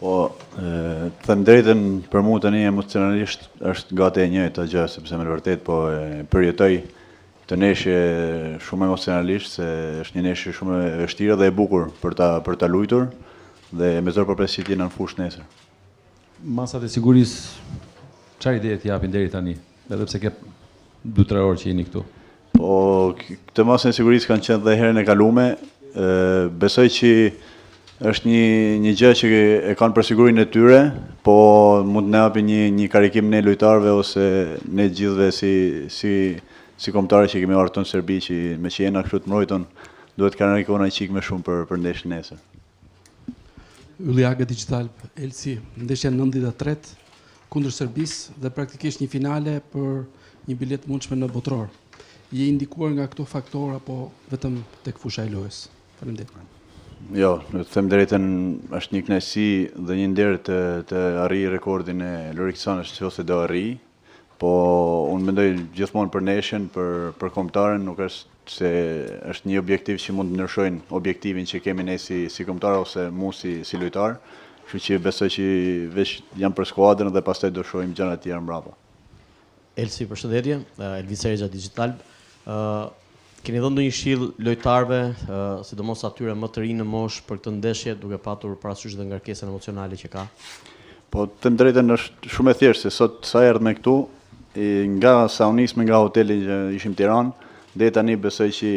Po, të them drejtën, për mua tani emocionalisht është gati e njëjta gjë, sepse me vërtet po përjetoj të neshje shumë emocionalisht, se është një neshje shumë e vështirë dhe e bukur për ta luajtur dhe me zor përpres që t'jena në fushë nesër. Masat e sigurisë, çfarë ide të japin deri tani, edhe pse ke 2-3 orë që jeni këtu? Po, këtë masën e sigurisë kanë qenë dhe herën e kalume, besoj që është një gjë që e kanë për sigurinë e tyre, po mund të na japi një karikim ne lojtarëve ose ne gjithëve si kombëtarë që kemi ardhur në Serbi, që me që jena kështu të mbrojtën, duhet karikona qik më shumë për ndeshjen nesër. Ylli Aga Digital, Elsi, ndeshja 93 kundër Serbisë dhe praktikisht një finale për një bilet mundshme në botror. Je indikuar nga këto faktor apo vetëm tek fusha e lojës? Faleminderit. Jo, të them drejtën, është një kënaqësi dhe një nder të arrij rekordin e Loriksonës nëse do arrij, po unë mendoj gjithmonë për neshën, për kombëtaren, nuk është se është një objektiv që mund të ndryshojnë objektivin që kemi ne si kombëtar ose mu si lojtar, kështu që besoj që veç jam për skuadrën dhe pastaj do shohim gjëra të tjera mbrapa. Elsi, përshëndetje, Elvis Ergja Digital. Keni dhënë ndonjë këshill lojtarëve, sidomos atyre më të rinë në moshë për këtë ndeshje, duke patur parasysh dhe ngarkesën emocionale që ka? Po, të them drejtën, është shumë e thjeshtë, se sot sa erdhëm me këtu, nga sa u nisëm nga hoteli që ishim Tiranë, deri tani besoj që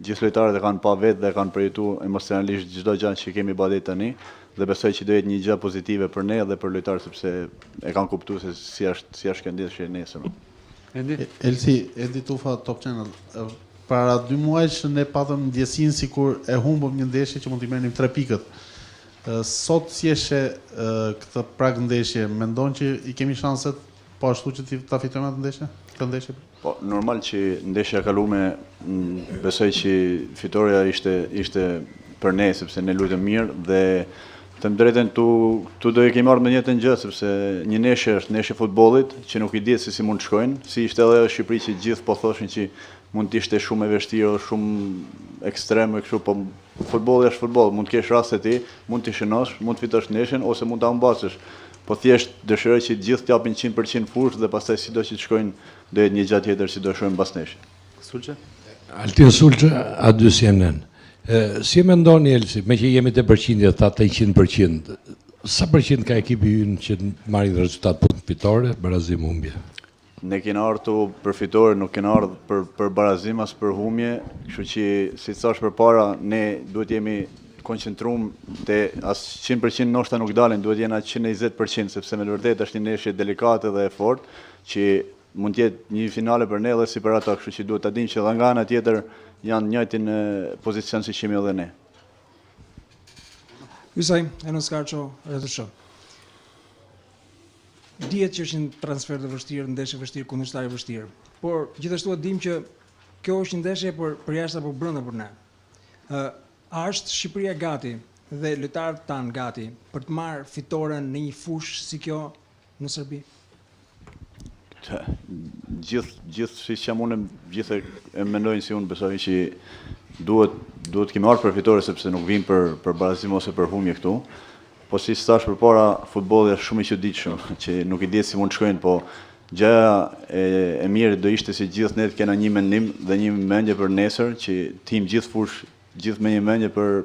gjithë lojtarët e kanë pa vetë dhe kanë përjetuar emocionalisht çdo gjë që kemi bërë deri tani, dhe besoj që do jetë një gjë pozitive për ne dhe për lojtarët, sepse e kanë kuptuar se si është kjo ndeshje nesër. Elsi, Edi Tufa, Top Channel. Para 2 muajsh ne patëm ndjesinë sikur e humbëm një ndeshje që mund t'i merrnim 3 pikët. Sot si e sheh këtë prag ndeshje, mendon që i kemi shanset po ashtu që ta fitojmë atë ndeshje? Po, normal që ndeshja e kaluar besoj që fitoria ishte për ne, sepse ne luajtëm mirë dhe të them drejtën, tu do e kemi marrë me njëjtën gjë, sepse një ndeshje është ndeshje futbollit që nuk i dihet se si mund të shkojnë, si ishte edhe në Shqipëri që gjithë po thoshin që mund të ishte shumë e vështirë, shumë ekstreme kështu, po futbolli është futboll, mund të kesh raste ti, mund të shënosh, mund të fitosh ndeshjen ose mund ta humbasësh. Po thjesht dëshiroj që gjithë të japin 100% fushë dhe pastaj sido që të shkojnë do jetë një gjë tjetër si do shohim pas ndeshjes. Sulçe? Altin Sulçe, A2 CNN. Si mendoni Elsi, me që jemi te përqindja ta 100%, sa përqind ka ekipi ynë që marrin rezultat fitore, barazim humbje? Ne kena ardhur për fitore, nuk kena ardhur për barazim as për humbje, kështu që si thash përpara, ne duhet jemi koncentruar te as 100% ndoshta nuk dalin, duhet jena 120%, sepse me vërtet është një ndeshje delikate dhe e fortë që mund të jetë një finale për ne dhe si për ata, kështu që duhet ta dimë që edhe nga ana tjetër janë njëjtin pozicion si kemi edhe ne. Ysaj, Enos Karço, RTSH. Dihet që është një transfer të vështirë, ndeshje vështirë, kundërshtar i vështirë. Por gjithashtu e dim që kjo është një ndeshje për jashtë apo brenda për ne. A është Shqipëria gati dhe lojtarët tanë gati për të marrë fitoren në një fushë si kjo në Serbi? Gjithë si që unë gjithë e mendojnë si unë, besoj që duhet kemi ardhur për fitore, sepse nuk vim për barazim ose për humbje këtu. Po si thash përpara, futbolli është shumë i çuditshëm, që nuk i dihet si mund të shkojnë, po gjëja e mirë do ishte si gjithë ne të kena një mendim dhe një mendje për nesër, që tim gjithë fushë, gjithë me një mendje për